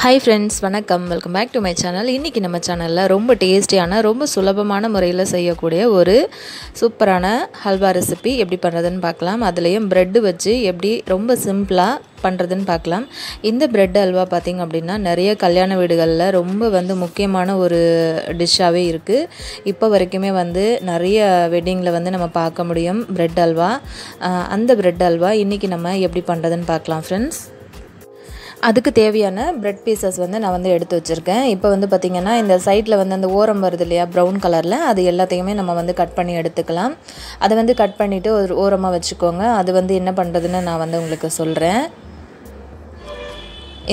Hi friends, வணக்கம். Welcome back to my channel. இன்னைக்கு நம்ம சேனல்ல ரொம்ப டேஸ்டியான, ரொம்ப சுலபமான முறையில் செய்யக்கூடிய ஒரு சூப்பரான ஹல்வா ரெசிபி எப்படி பண்ணுறதுன்னு பார்க்கலாம். அதுலயும் பிரெட் வச்சு எப்படி ரொம்ப சிம்பிளா பண்ணுறதுன்னு பார்க்கலாம். இந்த பிரெட் ஹல்வா பார்த்திங்க அப்படின்னா நிறைய கல்யாண வீடுகளில் ரொம்ப முக்கியமான ஒரு டிஷ்ஷாகவே இருக்குது. இப்போ வரைக்குமே நிறைய வெட்டிங்கில் நம்ம பார்க்க முடியும் பிரெட் ஹல்வா. அந்த பிரெட் ஹல்வா இன்றைக்கி நம்ம எப்படி பண்ணுறதுன்னு பார்க்கலாம் ஃப்ரெண்ட்ஸ். அதுக்கு தேவையான பிரெட் பீசஸ் நான் எடுத்து வச்சுருக்கேன். இப்போ பார்த்திங்கன்னா இந்த சைடில் அந்த ஓரம் வருது இல்லையா ப்ரௌன் கலரில், அது எல்லாத்தையுமே நம்ம கட் பண்ணி எடுத்துக்கலாம். அதை கட் பண்ணிவிட்டு ஒரு ஓரமாக வச்சுக்கோங்க. அது என்ன பண்ணுறதுன்னு நான் உங்களுக்கு சொல்கிறேன்.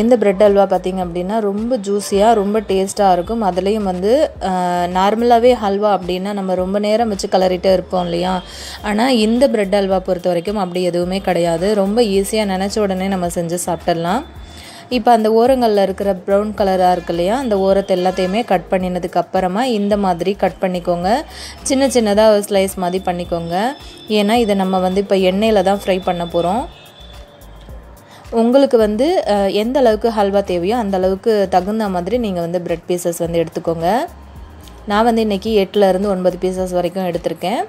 இந்த பிரெட் ஹல்வா பார்த்திங்க அப்படின்னா ரொம்ப ஜூஸியாக ரொம்ப டேஸ்ட்டாக இருக்கும். அதுலேயும் நார்மலாகவே ஹல்வா அப்படின்னா நம்ம ரொம்ப நேரம் வச்சு கலரிட்டே இருப்போம் இல்லையா. ஆனால் இந்த பிரெட் ஹல்வா பொறுத்த வரைக்கும் அப்படி எதுவுமே கிடையாது. ரொம்ப ஈஸியாக நினச்ச உடனே நம்ம செஞ்சு சாப்பிட்றலாம். இப்போ அந்த ஓரங்களில் இருக்கிற ப்ரௌன் கலராக இருக்கு இல்லையா, அந்த ஓரத்தை எல்லாத்தையுமே கட் பண்ணினதுக்கு அப்புறமா இந்த மாதிரி கட் பண்ணிக்கோங்க. சின்ன சின்னதாக ஸ்லைஸ் மாதிரி பண்ணிக்கோங்க. ஏன்னா இதை நம்ம இப்போ எண்ணெயில் தான் ஃப்ரை பண்ண போகிறோம். உங்களுக்கு எந்த அளவுக்கு ஹல்வா தேவையோ அந்த அளவுக்கு தகுந்த மாதிரி நீங்கள் பிரெட் பீசஸ் எடுத்துக்கோங்க. நான் இன்றைக்கி 8லேருந்து 9 பீசஸ் வரைக்கும் எடுத்திருக்கேன்.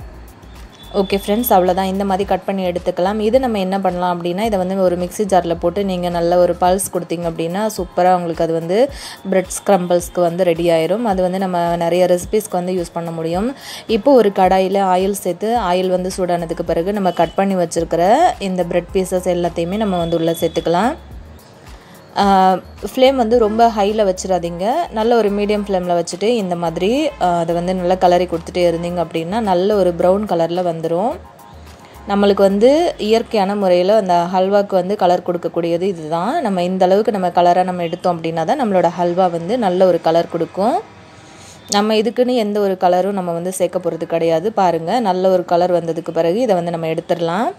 ஓகே ஃப்ரெண்ட்ஸ், அவ்வளோதான். இந்த மாதிரி கட் பண்ணி எடுத்துக்கலாம். இது நம்ம என்ன பண்ணலாம் அப்படின்னா, இதை ஒரு மிக்ஸி ஜாரில் போட்டு நீங்கள் நல்ல ஒரு பல்ஸ் கொடுத்தீங்க அப்படின்னா சூப்பராக உங்களுக்கு அது பிரெட் ஸ்க்ரம்பிள்ஸ்க்கு ரெடி ஆயிரும். அது நம்ம நிறைய ரெசிபீஸ்க்கு யூஸ் பண்ண முடியும். இப்போ ஒரு கடாயில் ஆயில் சேர்த்து ஆயில் சூடானதுக்கு பிறகு நம்ம கட் பண்ணி வச்சுருக்கிற இந்த பிரெட் பீசஸ் எல்லாத்தையுமே நம்ம உள்ளே சேர்த்துக்கலாம். ஃப்ளேம் ரொம்ப ஹையில் வச்சிடாதீங்க. நல்ல ஒரு மீடியம் ஃப்ளேமில் வச்சுட்டு இந்த மாதிரி அதை நல்லா கலரி கொடுத்துட்டே இருந்தீங்க அப்படின்னா நல்ல ஒரு ப்ரௌன் கலரில் வந்துடும். நம்மளுக்கு இயற்கையான முறையில் அந்த ஹல்வாவுக்கு கலர் கொடுக்கக்கூடியது இதுதான். நம்ம இந்த அளவுக்கு நம்ம கலராக நம்ம எடுத்தோம் அப்படின்னா தான் நம்மளோட ஹல்வா நல்ல ஒரு கலர் கொடுக்கும். நம்ம இதுக்குன்னு எந்த ஒரு கலரும் நம்ம சேர்க்க போகிறது கிடையாது. பாருங்கள், நல்ல ஒரு கலர் வந்ததுக்கு பிறகு இதை நம்ம எடுத்துடலாம்.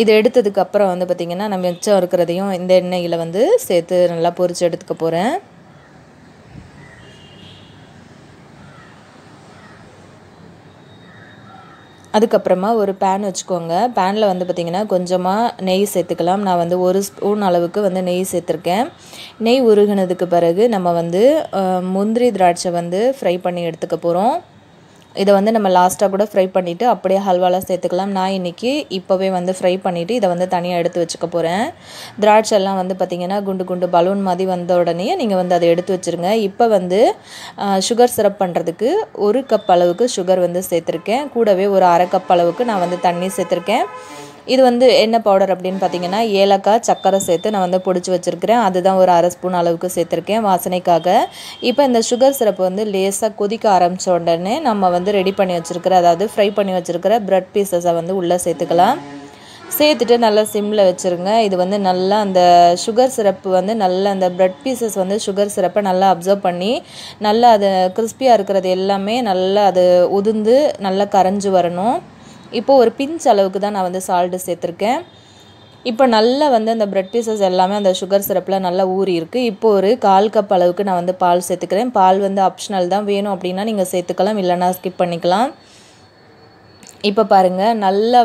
இது எடுத்ததுக்கு அப்புறம் பார்த்திங்கன்னா நம்ம மிச்சம் இருக்கிறதையும் இந்த எண்ணெயில் சேர்த்து நல்லா பொரிச்சு எடுத்துக்க போகிறேன். அதுக்கப்புறமா ஒரு பேன் வச்சுக்கோங்க. பேனில் பார்த்திங்கன்னா கொஞ்சமாக நெய் சேர்த்துக்கலாம். நான் 1 ஸ்பூன் அளவுக்கு நெய் சேர்த்துருக்கேன். நெய் உருகினதுக்கு பிறகு நம்ம முந்திரி திராட்சை ஃப்ரை பண்ணி எடுத்துக்க போகிறோம். இதை நம்ம லாஸ்ட்டாக கூட ஃப்ரை பண்ணிவிட்டு அப்படியே ஹல்வாவில் சேர்த்துக்கலாம். நான் இன்றைக்கி இப்போவே ஃப்ரை பண்ணிவிட்டு இதை தனியாக எடுத்து வச்சுக்க போகிறேன். திராட்சைலாம் பார்த்திங்கன்னா குண்டு குண்டு பலூன் மாதிரி வந்த உடனே நீங்கள் அதை எடுத்து வச்சுருங்க. இப்போ சுகர் சிரப் பண்ணுறதுக்கு 1 கப் அளவுக்கு சுகர் சேர்த்துருக்கேன். கூடவே ஒரு 1/2 கப் அளவுக்கு நான் தண்ணி சேர்த்துருக்கேன். இது என்ன பவுடர் அப்படின்னு பார்த்தீங்கன்னா ஏலக்காய் சர்க்கரை சேர்த்து நான் பொடிச்சு வச்சுருக்கிறேன். அதுதான் ஒரு 1/2 ஸ்பூன் அளவுக்கு சேர்த்துருக்கேன் வாசனைக்காக. இப்போ இந்த சுகர் சிரப்பு லேசாக கொதிக்க ஆரம்பித்த உடனே நம்ம ரெடி பண்ணி வச்சுருக்கிற, அதாவது ஃப்ரை பண்ணி வச்சுருக்கிற பிரெட் பீசஸை உள்ளே சேர்த்துக்கலாம். சேர்த்துட்டு நல்லா சிம்மில் வச்சுருங்க. இது நல்லா அந்த சுகர் சிரப்பு நல்லா அந்த பிரெட் பீசஸ் சுகர் சிரப்பை நல்லா அப்சர்வ் பண்ணி நல்லா அது கிறிஸ்பியாக இருக்கிறது எல்லாமே நல்லா அது உதிர்ந்து நல்லா கரைஞ்சி வரணும். இப்போது ஒரு பிஞ்ச் அளவுக்கு தான் நான் சால்ட்டு சேர்த்துருக்கேன். இப்போ நல்லா அந்த பிரெட் பீசஸ் எல்லாமே அந்த சுகர் சிரப்பில் நல்லா ஊறி இருக்குது. இப்போ ஒரு 1/4 கப் அளவுக்கு நான் பால் சேர்த்துக்கிறேன். பால் ஆப்ஷனல் தான், வேணும் அப்படின்னா நீங்கள் சேர்த்துக்கலாம், இல்லைனா ஸ்கிப் பண்ணிக்கலாம். இப்போ பாருங்கள், நல்லா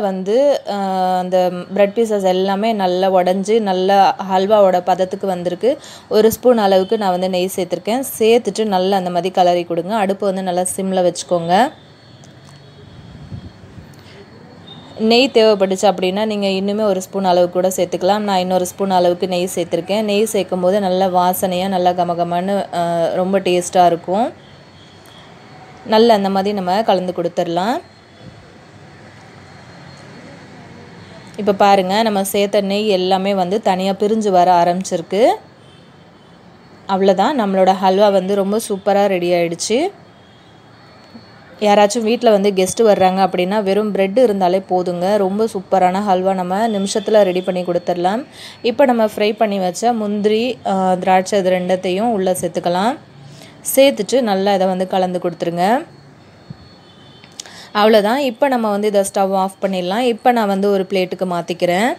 அந்த பிரெட் பீசஸ் எல்லாமே நல்லா உடஞ்சி நல்லா ஹல்வாவோட பதத்துக்கு வந்திருக்கு. 1 ஸ்பூன் அளவுக்கு நான் நெய் சேர்த்துருக்கேன். சேர்த்துட்டு நல்லா அந்த மாதிரி கலரி கொடுங்க. அடுப்பு நல்லா சிம்மில் வச்சுக்கோங்க. நெய் தேவைப்பட்டுச்சு அப்படின்னா நீங்கள் இன்னுமே 1 ஸ்பூன் அளவு கூட சேர்த்துக்கலாம். நான் இன்னொரு ஸ்பூன் அளவுக்கு நெய் சேர்த்துருக்கேன். நெய் சேர்க்கும் போது நல்லா வாசனையாக நல்லா கமகமான்னு ரொம்ப டேஸ்ட்டாக இருக்கும். நல்லா அந்த மாதிரி நம்ம கலந்து கொடுத்துடலாம். இப்போ பாருங்கள், நம்ம சேர்த்த நெய் எல்லாமே தனியாக பிரிஞ்சு வர ஆரம்பிச்சிருக்கு. அவ்வளோதான், நம்மளோட ஹல்வா ரொம்ப சூப்பராக ரெடி ஆகிடுச்சு. யாராச்சும் வீட்டில் கெஸ்ட்டு வர்றாங்க அப்படின்னா வெறும் பிரெட் இருந்தாலே போதுங்க, ரொம்ப சூப்பரான ஹல்வா நம்ம நிமிஷத்தில் ரெடி பண்ணி கொடுத்துடலாம். இப்போ நம்ம ஃப்ரை பண்ணி வச்ச முந்திரி திராட்சை இது ரெண்டத்தையும் உள்ளே சேர்த்துக்கலாம். சேர்த்துட்டு நல்லா இதை கலந்து கொடுத்துருங்க. அவ்வளோதான். இப்போ நம்ம இதை ஸ்டவ் ஆஃப் பண்ணிடலாம். இப்போ நான் ஒரு பிளேட்டுக்கு மாற்றிக்கிறேன்.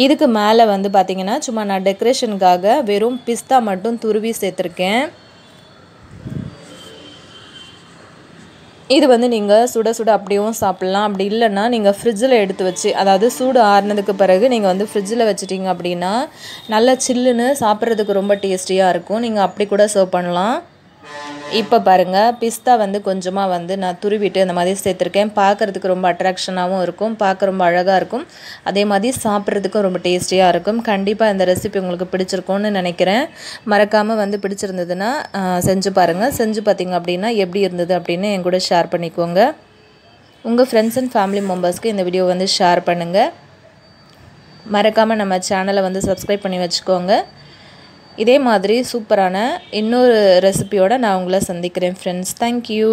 இதுக்கு மேலே பார்த்திங்கன்னா சும்மா நான் டெக்கரேஷனுக்காக வெறும் பிஸ்தா மட்டும் துருவி சேர்த்துருக்கேன். இது வந்து நீங்கள் சுட சுட அப்படியும் சாப்பிட்லாம். அப்படி இல்லைன்னா நீங்கள் ஃப்ரிட்ஜில் எடுத்து வச்சு, அதாவது சூடு ஆறுனதுக்கு பிறகு நீங்கள் வந்து ஃப்ரிட்ஜில் வச்சுட்டிங்க அப்படின்னா நல்லா சில்லுன்னு சாப்பிட்றதுக்கு ரொம்ப டேஸ்டியாக இருக்கும். நீங்கள் அப்படி கூட சர்வ் பண்ணலாம். இப்போ பாருங்கள், பிஸ்தா வந்து கொஞ்சமாக வந்து நான் துருவிட்டு இந்த மாதிரி சேர்த்துருக்கேன். பார்க்குறதுக்கு ரொம்ப அட்ராக்ஷனாகவும் இருக்கும், பார்க்க ரொம்ப அழகாக இருக்கும், அதே மாதிரி சாப்பிட்றதுக்கும் ரொம்ப டேஸ்டியாக இருக்கும். கண்டிப்பாக இந்த ரெசிபி உங்களுக்கு பிடிச்சிருக்கும்னு நினைக்கிறேன். மறக்காமல் வந்து பிடிச்சிருந்ததுன்னா செஞ்சு பாருங்கள். செஞ்சு பார்த்திங்க அப்படின்னா எப்படி இருந்தது அப்படின்னு என் கூட ஷேர் பண்ணிக்கோங்க. உங்கள் ஃப்ரெண்ட்ஸ் அண்ட் ஃபேமிலி மெம்பர்ஸ்க்கு இந்த வீடியோ வந்து ஷேர் பண்ணுங்கள். மறக்காமல் நம்ம சேனலை வந்து சப்ஸ்கிரைப் பண்ணி வச்சுக்கோங்க. இதே மாதிரி சூப்பரான இன்னொரு ரெசிபியோடு நான் உங்களை சந்திக்கிறேன் ஃப்ரெண்ட்ஸ். தேங்க்யூ.